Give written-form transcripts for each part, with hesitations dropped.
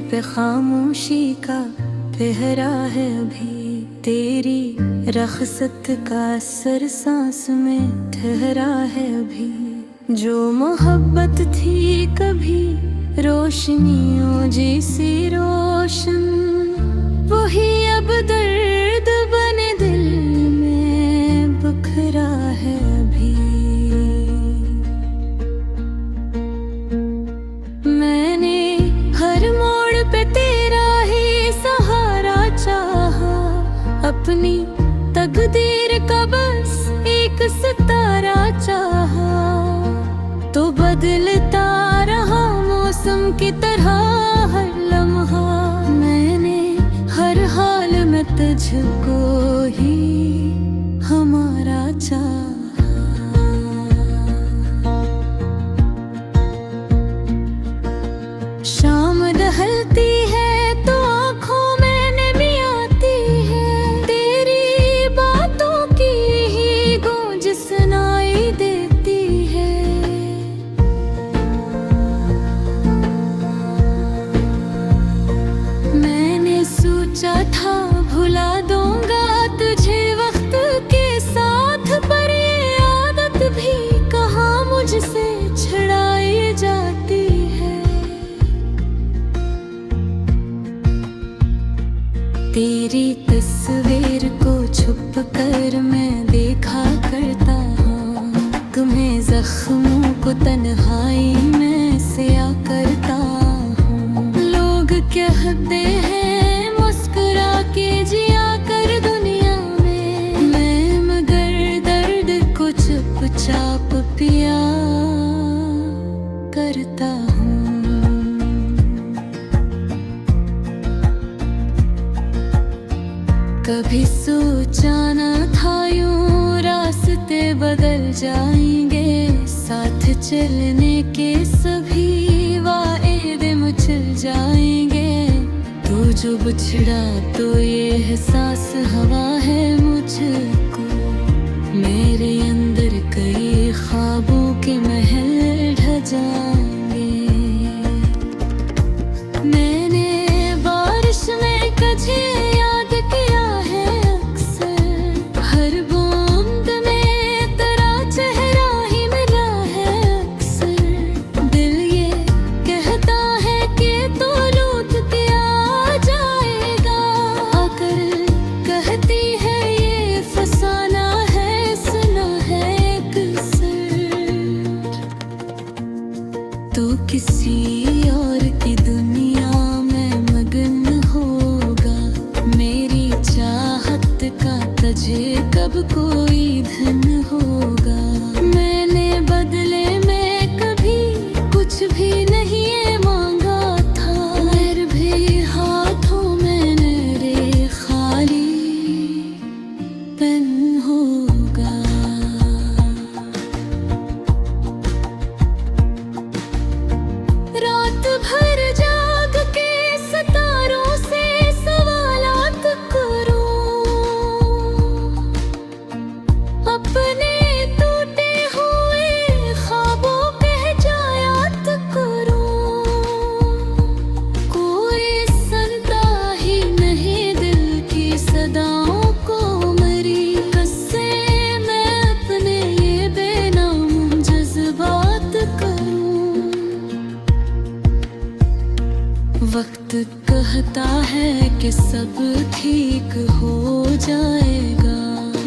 पे खामोशी का पहरा है अभी। तेरी रखसत का असर सांस में ठहरा है अभी। जो मोहब्बत थी कभी रोशनियों जैसी रोशन, वही अब दर्द बने दिल में बखरा है अभी। मैंने हर मोड़ पे तेरा ही सहारा चाहा, अपनी तकदीर का बस एक सितारा चाहा। तो बदलता रहा मौसम की तरह हर लम्हा, मैंने हर हाल में तुझको ही हमारा चाहा। शाम ढलती है तो आँखों में नमी आती है, तेरी बातों की ही गूंज सुनाई देती है। मैंने सोचा था भुला दूंगा तुझे वक्त के साथ, पर ये आदत भी कहाँ मुझसे छुड़ाई जाती है। तेरी तस्वीर को छुप कर मैं देखा करता हूँ, तुम्हें जख्मों को तन्हाई में सिया करता हूँ। लोग कहते हैं मुस्कुरा के जिया कर दुनिया में, मैं मगर दर्द को चुपचाप पिया करता हूँ। कभी सोचा न था यूं रास्ते बदल जाएंगे, साथ चलने के सभी वादे मुझल जाएंगे। तू जो बिछड़ा तो ये एहसास हवा है मुझको, मेरे अंदर कई ख्वाबों के महल ढह जाएंगे। मैंने बारिश में कभी याद किया है अक्सर, हर बूंद में तेरा चेहरा ही मिला है अक्सर। दिल ये कहता है कि तू लौट के आ जाएगा, आकर कहती है ये फसाना है, सुना है एक सर। तू किसी और की दुनिया में मगन होगा, मेरी चाहत का तुझे कब कोई धन होगा। मैंने बदले में कभी कुछ भी नहीं ये मांगा था, फिर भी हाथों में मेरे खाली पेन होगा। रात भर जाग के सितारों से सवालात करूं, अपने टूटे हुए ख्वाबों पे हिजायत करूं। कोई सुनता ही नहीं दिल की सदाओं को, मरी कससे मैं अपने ये बेनाम जज्बात करूं। वक्त कहता है कि सब ठीक हो जाएगा,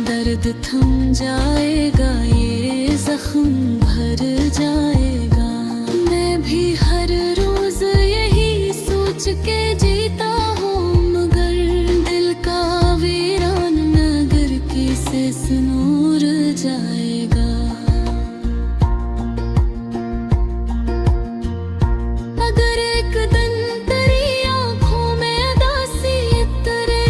दर्द थम जाएगा, ये जख्म भर जाएगा। मैं भी हर रोज यही सोच के जीता हूँ, मगर दिल का वीरान नगर किसे नूर जाएगा। अगर एक दिन तेरी आँखों में उदासी उतरे,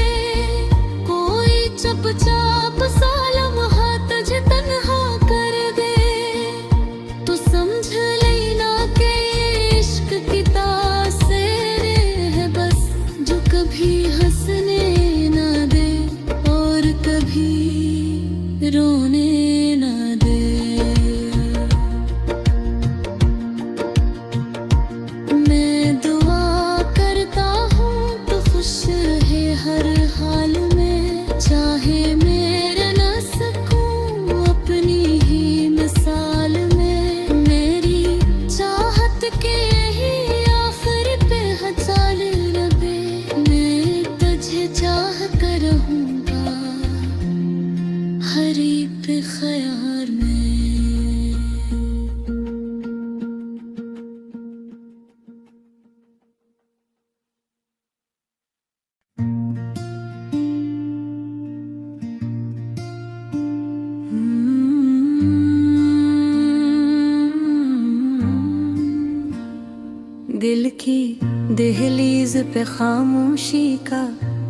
कोई चुपचाप सा लम्हा तुझे तन्हा कर दे, तो समझ लेना कि ये इश्क की तासीर है बस, जो कभी हंसने न दे और कभी रोने न दे। मैं दुआ करता पे खामोशी का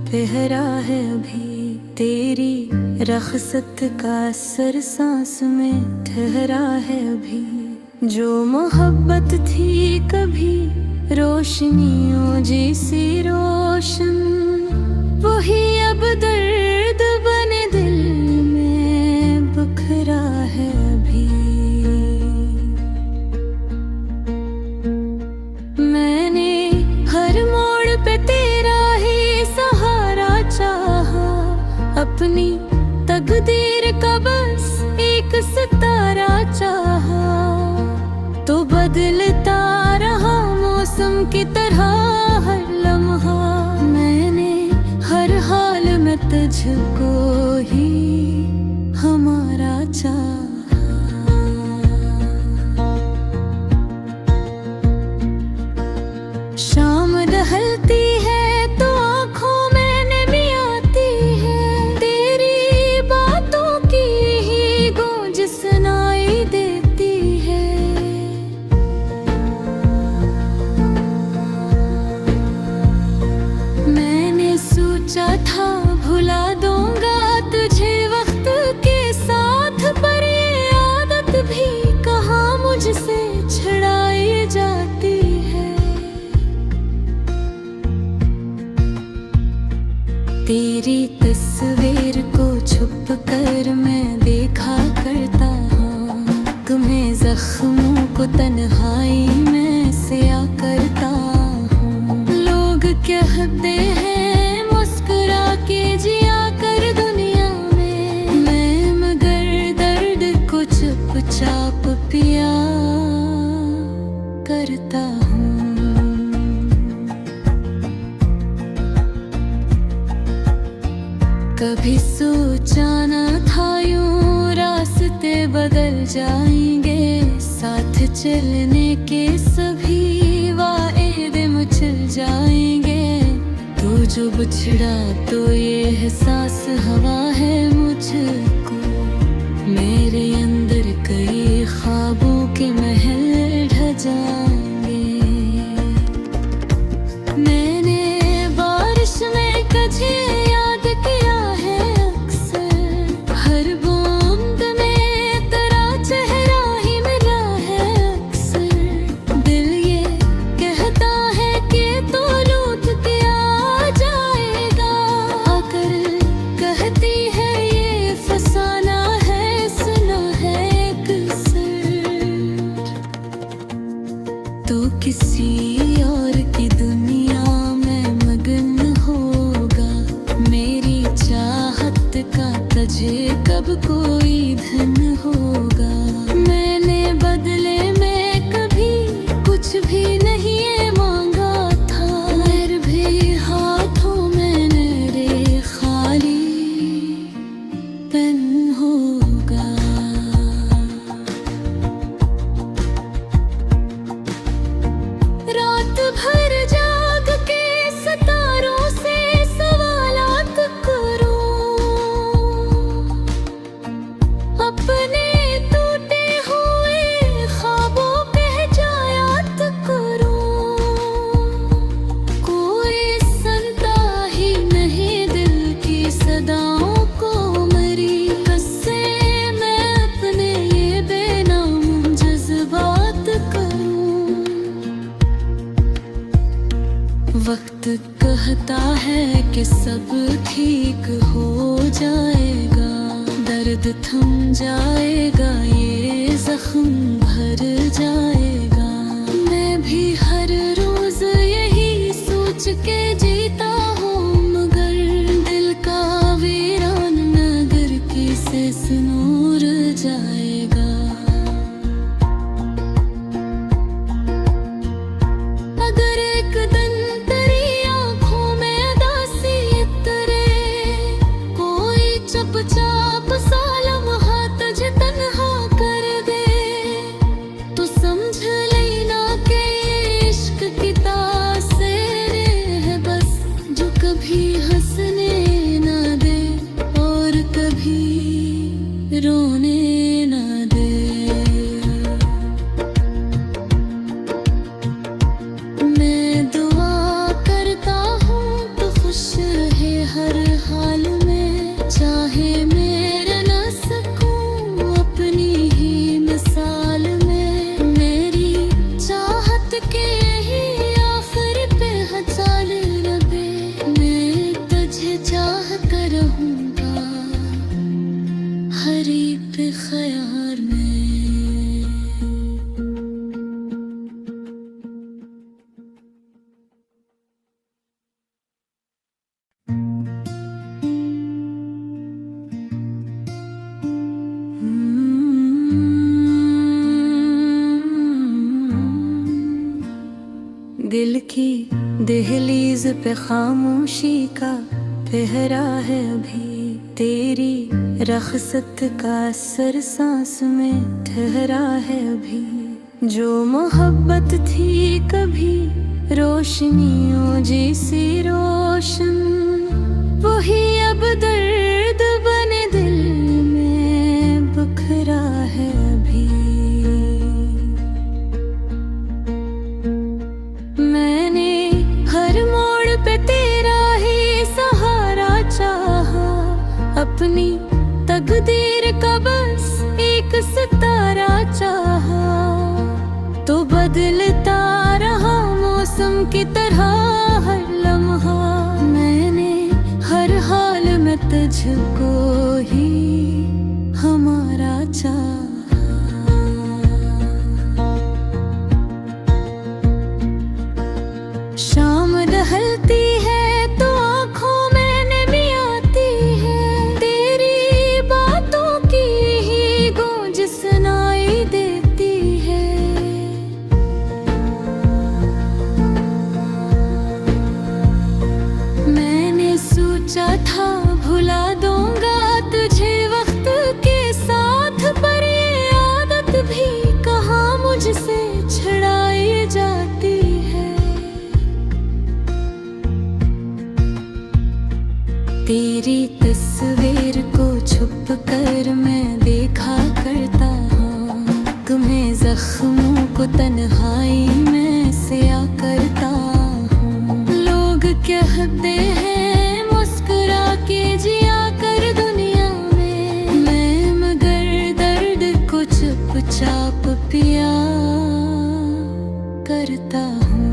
पहरा है अभी, तेरी रखसत का असर सांस में ठहरा है अभी। जो मोहब्बत थी कभी रोशनियों जैसी रोशन, वही अब दर्द बने दिल में बिखरा है अभी। मैंने हर मोड़ पे तेरा ही सहारा चाहा, अपनी तकदीर का बस एक सितारा चाहा। तो बदलता रहा मौसम की तरह हर लम्हा, मैंने हर हाल में तुझको ही हमारा चाहा। शाम ढलती है तो आँखों में नमी आती है, तेरी बातों की ही गूंज सुनाई देती है। मैंने सोचा था भुला दूंगा तुझे वक्त के साथ, पर ये आदत भी कहाँ मुझसे छुड़ाई जाती है। तेरी तस्वीर को छुप कर मैं देखा करता हूँ, तुम्हें जख्मों को तन्हाई में सिया करता हूँ। लोग कहते हैं मुस्कुरा के जिया कर दुनिया में, मैं मगर दर्द को चुपचाप पिया करता हूँ। कभी सोचा न था यूं रास्ते बदल जाएंगे, साथ चलने के सभी वादे मुझल जाएंगे। तू जो बिछड़ा तो ये एहसास हवा है मुझको, मेरे अंदर कई ख्वाबों के महल ढह जाएंगे। मैंने बारिश में कभी याद किया है अक्सर, हर बूंद में तेरा चेहरा ही मिला है अक्सर। दिल ये कहता है कि तू लौट के आ जाएगा, आकर कहती है ये फसाना है, सुना है एक सर। तो किसी और की दुनिया में मगन होगा, मेरी चाहत का तुझे कब कोई धन होगा। मैंने बदले में कभी कुछ भी नहीं ये मांगा था, फिर भी हाथों में मेरे खाली पेन होगा। रात भर जाग के सितारों से सवालात करूं, अपने टूटे हुए ख्वाबों पे हिजायत करूं। कोई सुनता ही नहीं दिल की सदाओं को, मेरी कससे मैं अपने ये बेनाम जज्बात करूं। वक्त कहता है कि सब ठीक हो जाएगा, दर्द थम जाएगा, ये जख्म भर जाएगा। मैं भी हर रोज यही सोच के जीता हूँ, मगर दिल का वीरान नगर किसे नूर जाएगा। अगर एक दिन तेरी आँखों में उदासी उतरे, कोई चुपचाप सा लम्हा तुझे तन्हा कर दे, तो समझ लेना कि ये इश्क की तासीर है बस, जो कभी हंसने न दे और कभी रोने न दे। मैं दुआ करता पे खामोशी का पहरा है अभी। तेरी रखसत का असर सांस में ठहरा है अभी। जो मोहब्बत थी कभी रोशनियों जैसी रोशन, वही अब दर्द बने दिल में बखरा है अभी। मैंने हर मोड़ पे तेरा ही सहारा चाहा, अपनी तकदीर का बस एक सितारा चाहा। तो बदलता रहा मौसम की तरह हर लम्हा, मैंने हर हाल में तुझको ही हमारा चाहा। शाम ढलती है तो आँखों में नमी आती है, तेरी बातों की ही गूंज सुनाई देती है। मैंने सोचा था भुला दूंगा तुझे वक्त के साथ, पर ये आदत भी कहाँ मुझसे छुड़ाई जाती है। तेरी तस्वीर को छुप कर मैं देखा करता हूँ, तुम्हें जख्मों को तन्हाई में सिया करता हूँ। लोग कहते हैं मुस्कुरा के जिया कर दुनिया में, मैं मगर दर्द को चुपचाप पिया करता हूँ।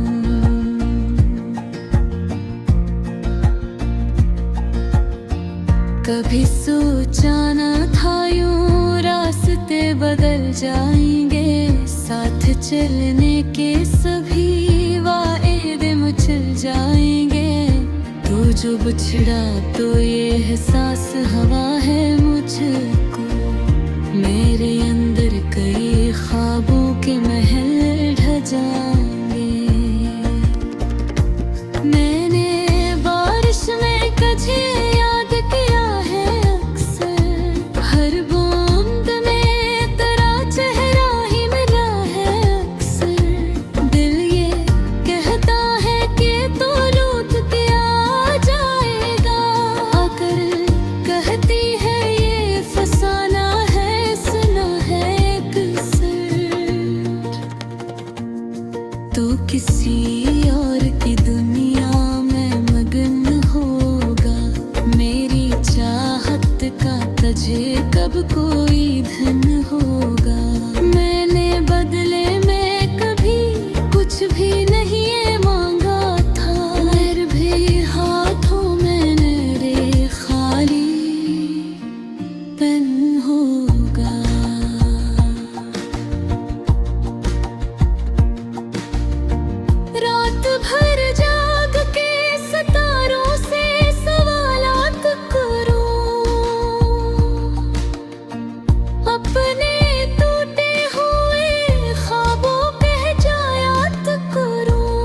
कभी सोचा न था यूं रास्ते बदल जाएंगे, साथ चलने के सभी वादे मुचल जाएंगे। तू जो बिछड़ा तो ये एहसास हवा है मुझको, मेरे अंदर कई ख्वाबों के महल ढह जाएंगे। मैंने बारिश में कभी याद किया है अक्सर, हर बूंद में तेरा चेहरा ही मिला है अक्सर। दिल ये कहता है कि तू लौट के आ जाएगा, आकर कहती है ये फसाना है, सुना है एक सर। तू किसी और की दुनिया में मगन होगा, मेरी चाहत का तुझे कब कोई धन होगा। मैंने बदले में कभी कुछ भी नहीं ये मांगा था, फिर भी हाथों में मेरे खाली पेन होगा। रात भर जाग के सितारों से सवालात करूं, अपने टूटे हुए ख्वाबों पे हिजायत करूं।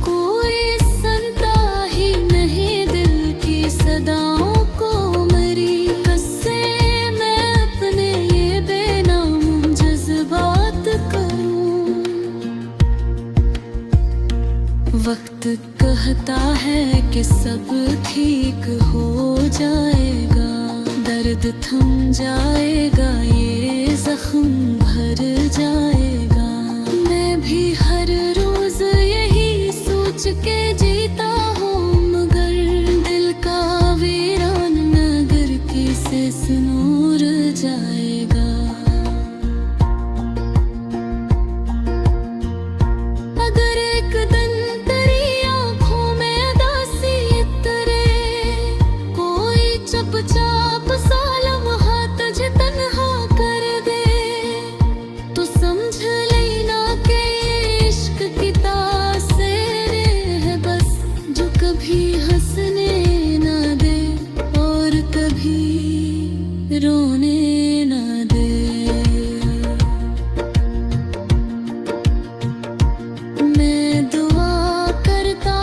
कोई सुनता ही नहीं दिल की सदाओं को, मेरी कससे मैं अपने ये बेनाम जज्बात करूं। वक्त कहता है कि सब ठीक हो जाएगा, दर्द थम जाएगा, ये जख्म भर जाएगा। मैं भी हर रोज यही सोच के जीता हूँ, मगर दिल का वीरान नगर किसे नूर जाएगा। अगर एक दिन तेरी आँखों में उदासी उतरे, कोई चुपचाप सा लम्हा तुझे तन्हा कर दे, तो समझ लेना कि ये इश्क की तासीर है बस, जो कभी हंसने ना दे और कभी रोने ना दे। मैं दुआ करता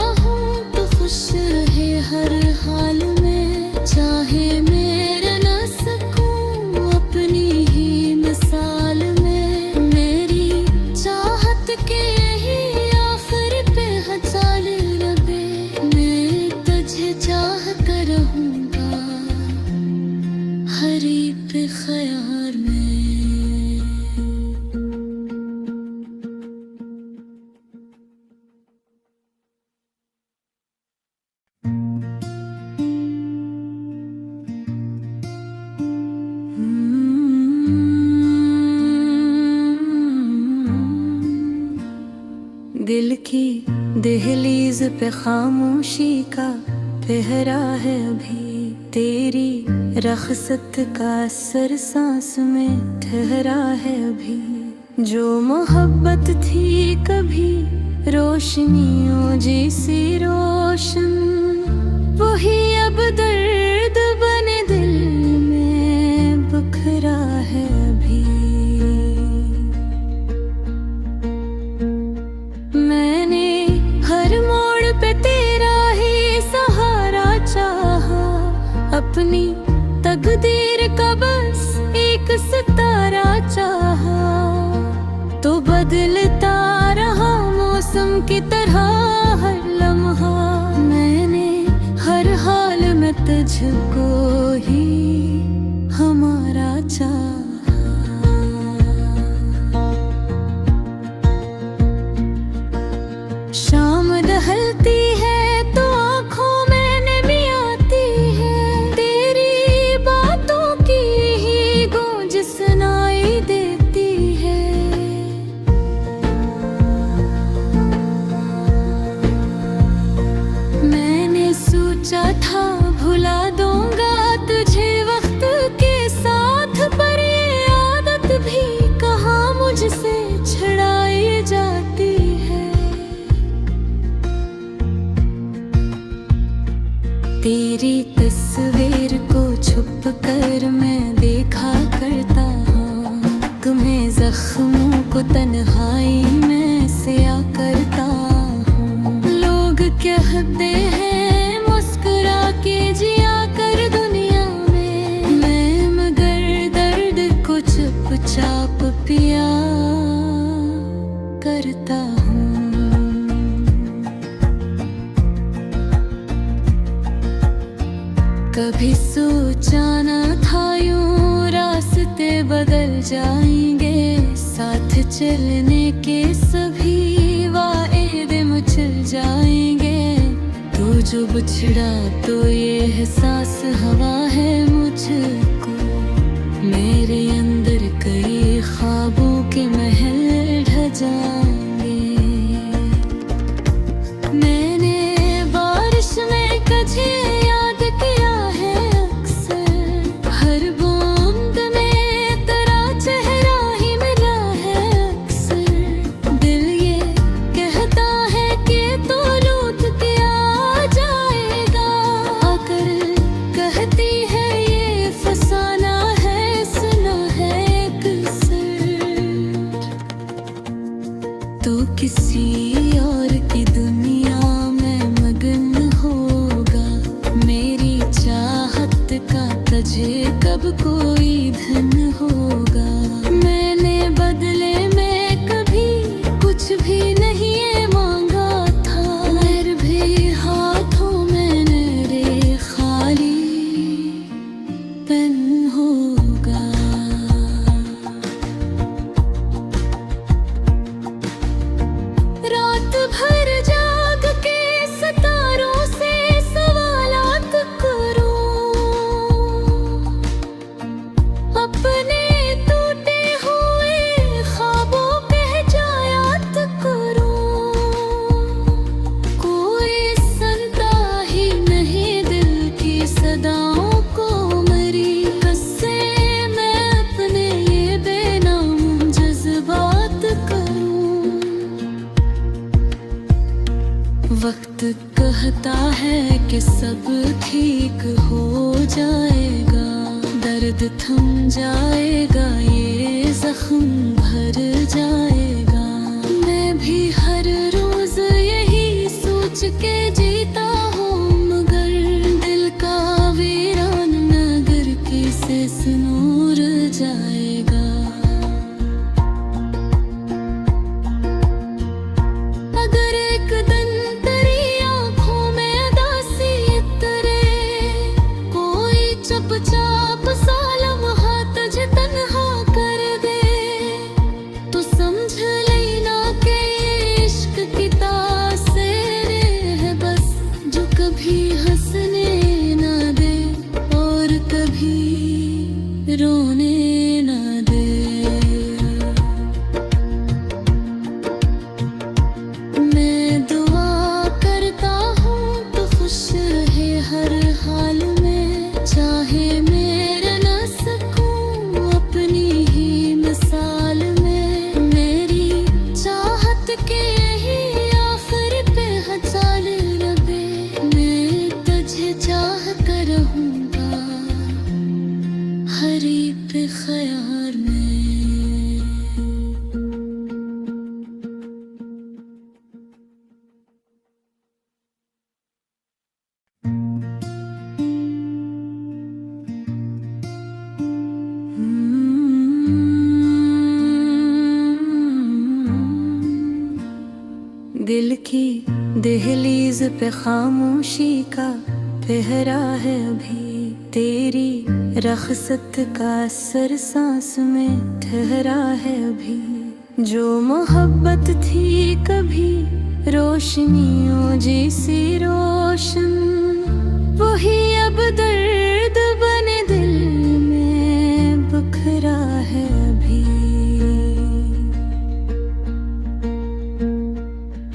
पे खामोशी का पहरा है अभी, तेरी रखसत का असर सांस में ठहरा है अभी। जो मोहब्बत थी कभी रोशनियों जैसी रोशन, वही अब दर्द बने दिल में बखरा है अभी। मैंने हर मोड़ पे तेरा ही सहारा चाहा, अपनी तकदीर का बस एक सितारा चाहा। तो बदलता रहा मौसम की तरह हर लम्हा, मैंने हर हाल में तुझको ही हमारा चाहा। शाम ढलती है तो आँखों में नमी आती है, तेरी बातों की ही गूंज सुनाई देती है। मैंने सोचा था भुला दूंगा तुझे वक्त के साथ, पर ये आदत भी कहाँ मुझसे छुड़ाई जाती है। तेरी तस्वीर को छुप कर मैं देखा करता हूँ, तुम्हें जख्मों को तन्हाई में सिया करता हूँ। लोग कहते हैं मुस्कुरा के जिया कर दुनिया में, मैं मगर दर्द को चुपचाप पिया करता हूँ। कभी सोचा न था यूं रास्ते बदल जाएंगे, साथ चलने के सभी वादे मुचल जाएंगे। तू जो बिछड़ा तो ये एहसास हवा है मुझको, मेरे अंदर कई ख्वाबों के महल ढह जाएंगे। मैंने बारिश में कभी याद किया है अक्सर, हर बूंद में तेरा चेहरा ही मिला है अक्सर। दिल ये कहता है कि तू लौट के आ जाएगा, आकर कहती है ये फसाना है, सुना है एक सर। तो किसी और की दुनिया में मगन होगा, मेरी चाहत का तुझे कब कोई धन होगा। मैंने बदले में कभी कुछ भी नहीं ये मांगा था, फिर भी हाथों में मेरे खाली पेन होगा। रात भर जाग के सितारों से सवालात करूं, अपने टूटे हुए ख्वाबों पे हिजायात करूं। कोई सुनता ही नहीं दिल की सदाओं को, मेरी कससे मैं अपने ये बेनाम जज्बात करूं। वक्त कहता है कि सब ठीक हो जाएगा, दर्द थम जाएगा, ये जख्म भर जाएगा। मैं भी हर रोज यही सोच के जीता हूँ, मगर दिल का वीरान नगर कैसे नूर जाएगा। अगर एक दिन तेरी आँखों में उदासी उतरे, कोई चुपचाप सा लम्हा तुझे तन्हा कर दे, तो समझ लेना कि ये इश्क की तासीर है बस रहूंगा हर एक ख्याल में। दिल की दहलीज पे खामोशी का पहरा है अभी, तेरी रखसत का असर सांस में ठहरा है अभी। जो मोहब्बत थी कभी रोशनियों जैसी रोशन, वही अब दर्द बने दिल में बखरा है अभी।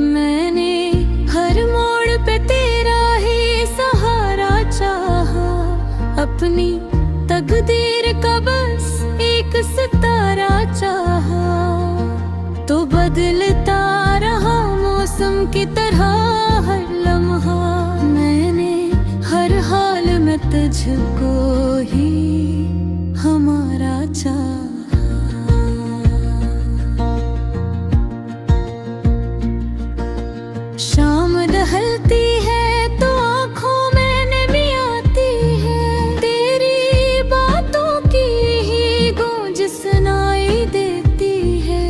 मैंने हर मोड़ पे तेरा ही सहारा चाहा, अपनी तकदीर का बस एक सितारा चाहा। तो बदलता रहा मौसम की तरह हर लम्हा, मैंने हर हाल में तुझको ही हमारा चाहा। शाम ढलती है तो आँखों में नमी आती है, तेरी बातों की ही गूंज सुनाई देती है।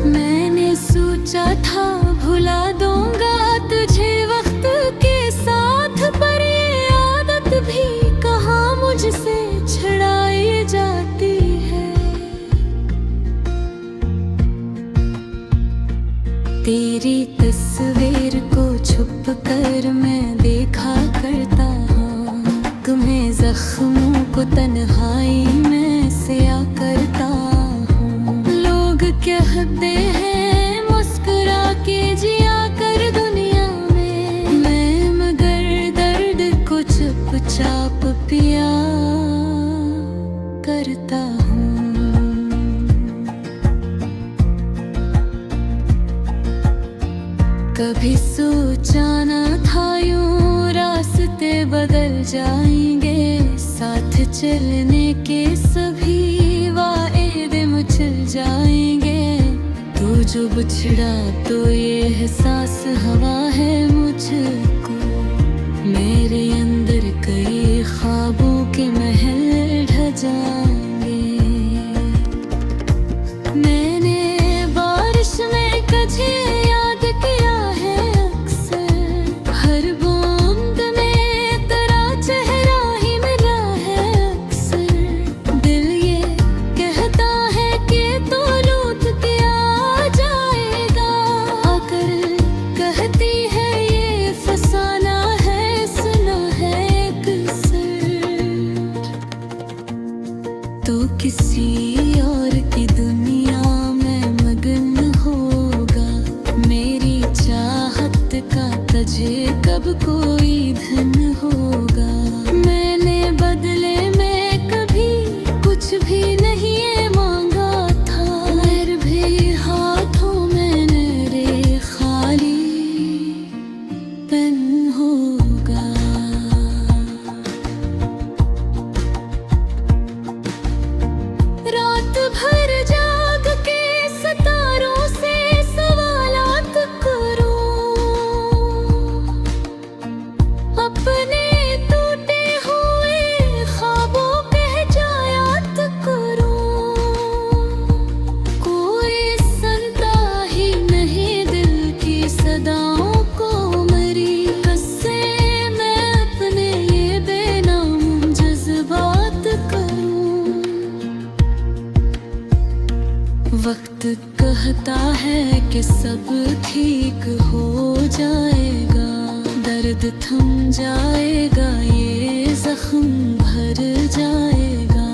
मैंने सोचा था भुला दूंगा तुझे वक्त के साथ, पर ये आदत भी कहाँ मुझसे छुड़ाई जाती है। तेरी तस्वीर को छुप कर मैं देखा करता हूँ, तुम्हें जख्मों को तन्हाई में सिया करता हूँ। लोग कहते हैं मुस्कुरा के जिया कर दुनिया में, मैं मगर दर्द को चुपचाप पिया करता हूँ। कभी सोचा न था यूं रास्ते बदल जाएंगे, साथ चलने के सभी वादे मुझल जाएंगे। तू जो बिछड़ा तो ये एहसास हवा है मुझको, मेरे अंदर कई ख्वाबों के महल ढह जाएंगे। मैंने बारिश में कभी याद किया है अक्सर, हर बूंद में तेरा चेहरा ही मिला है अक्सर। दिल ये कहता है कि तू लौट के आ जाएगा, आकर कहती है ये फसाना है, सुना है एक सर। तो किसी और की दुनिया में मगन होगा, मेरी चाहत का तुझे कब कोई धन होगा। मैंने बदले में कभी कुछ भी नहीं ये मांगा था, फिर भी हाथों में मेरे खाली पेन होगा। रात भर जाग के सितारों से सवालात करूं, अपने टूटे हुए ख्वाबों पे हिजायात करूं। कोई सुनता ही नहीं दिल की सदाओं को, मरी कससे मैं अपने ये बेनाम जज्बात करूं। वक्त कहता है कि सब ठीक हो जाएगा, दर्द थम जाएगा, ये जख्म भर जाएगा।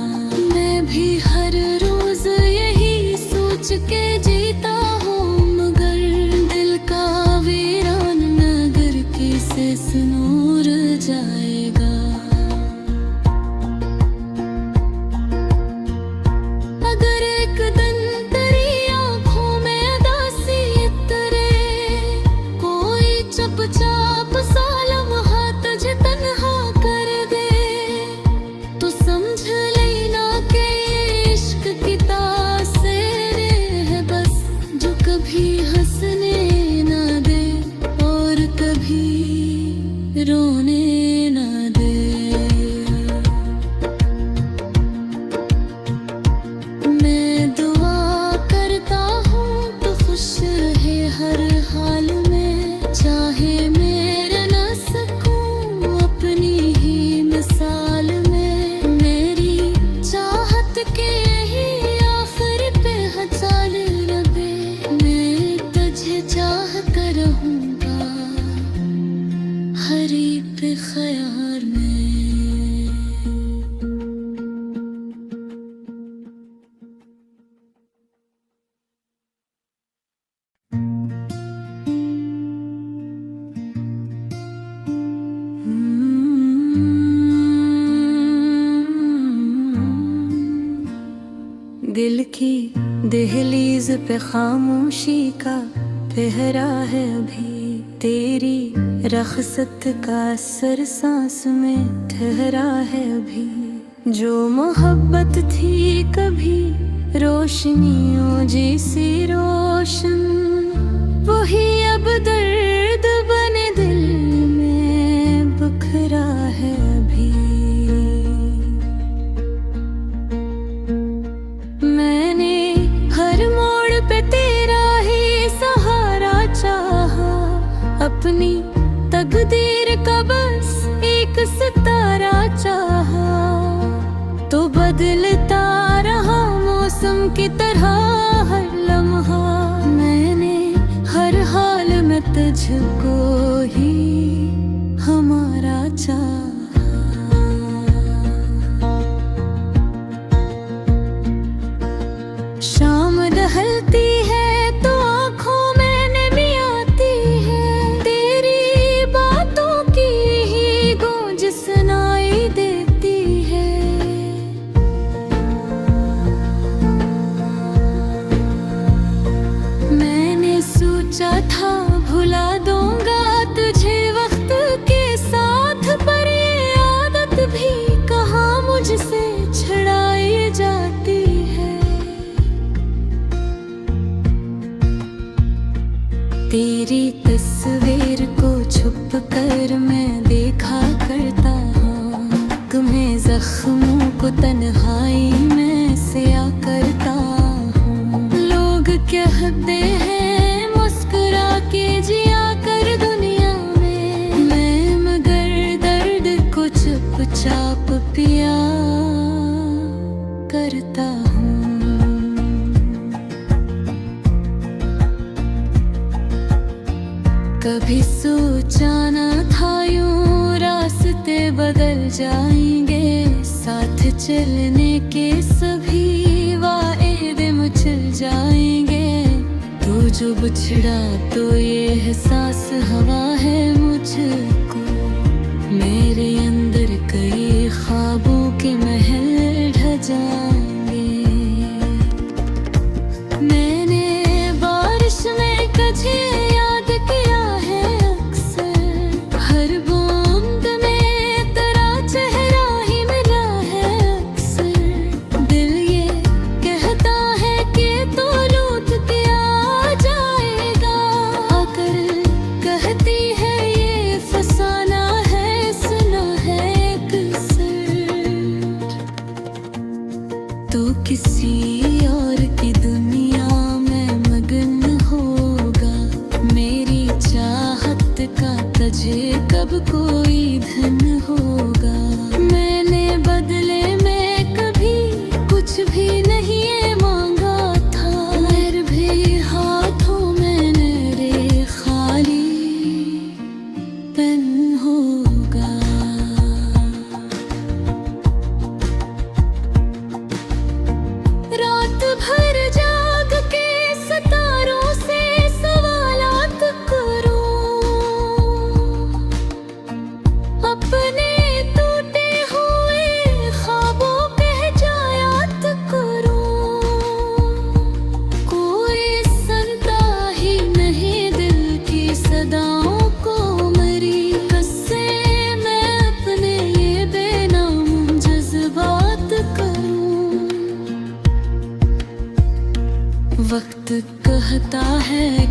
मैं भी हर रोज यही सोच के जीता हूँ, मगर दिल का वीरान नगर कैसे नूर जाएगा। अगर एक दिन तेरी आँखों में उदासी उतरे, हंसने ना दे और कभी रोने ना दे। मैं दुआ करता हूँ तो खुश रहे हर हाल में, चाहे मेरा न सकूं अपनी ही मिसाल में। मेरी चाहत के ही आखिर पे हजार रबे, मैं तुझे चाह कर रहूंगा हर एक ख्याल में। दिल की दहलीज पे खामोशी का पहरा है अभी, तेरी रखसत का असर सांस में ठहरा है अभी। जो मोहब्बत थी कभी रोशनियों जैसी रोशन, वही अब दर्द बने दिल में बिखरा है अभी। मैंने हर मोड़ पे तेरा ही सहारा चाहा, अपनी तकदीर का बस एक सितारा चाहा। तो बदलता रहा मौसम की तरह हर लम्हा, मैंने हर हाल में तुझको ही हमारा चाहा। शाम ढलती है तो आँखों में नमी आती है, तेरी बातों की ही गूंज सुनाई देती है। मैंने सोचा था भुला दूंगा तुझे वक्त के साथ, पर ये आदत भी कहाँ मुझसे छुड़ाई जाती है। तेरी तस्वीर को छुप कर मैं देखा करता हूँ, तुम्हें जख्मों को तन्हाई में सिया करता हूँ। लोग कहते हैं मुस्कुरा के जिया कर दुनिया में, मैं मगर दर्द को चुपचाप पिया करता हूँ। कभी सोचा न था यूं रास्ते बदल जाएंगे, साथ चलने के सभी वादे मुचल जाएंगे। तू जो बिछड़ा तो ये एहसास हवा है मुझको, मेरे अंदर कई ख्वाबों के महल ढह जाएंगे। मैंने बारिश में कझे याद किया है अक्सर, हर बूंद में तेरा चेहरा ही मिला है अक्सर। दिल ये कहता है कि तू लौट के आ जाएगा, आकर कहती है ये फसाना है, सुना है एक सर।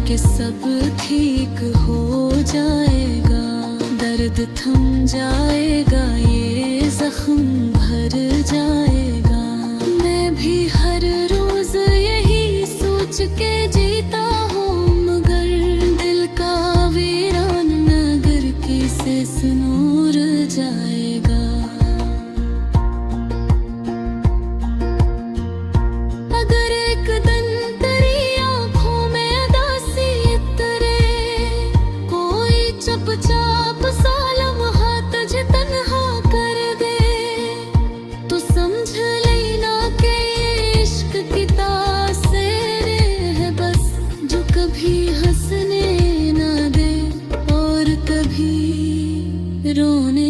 कि सब ठीक हो जाएगा, दर्द थम जाएगा, ये जख्म भर जाएगा। मैं भी हर रोज यही सोच के जीता हूँ, मगर दिल का वीरान नगर कैसे नूर जाएगा। अगर एक दिन तेरी आँखों में उदासी उतरे, कोई चुपचाप सा लम्हा तुझे तन्हा कर दे, तो समझ लेना कि ये इश्क की तासीर है बस, जो कभी हंसने ना दे और कभी रोने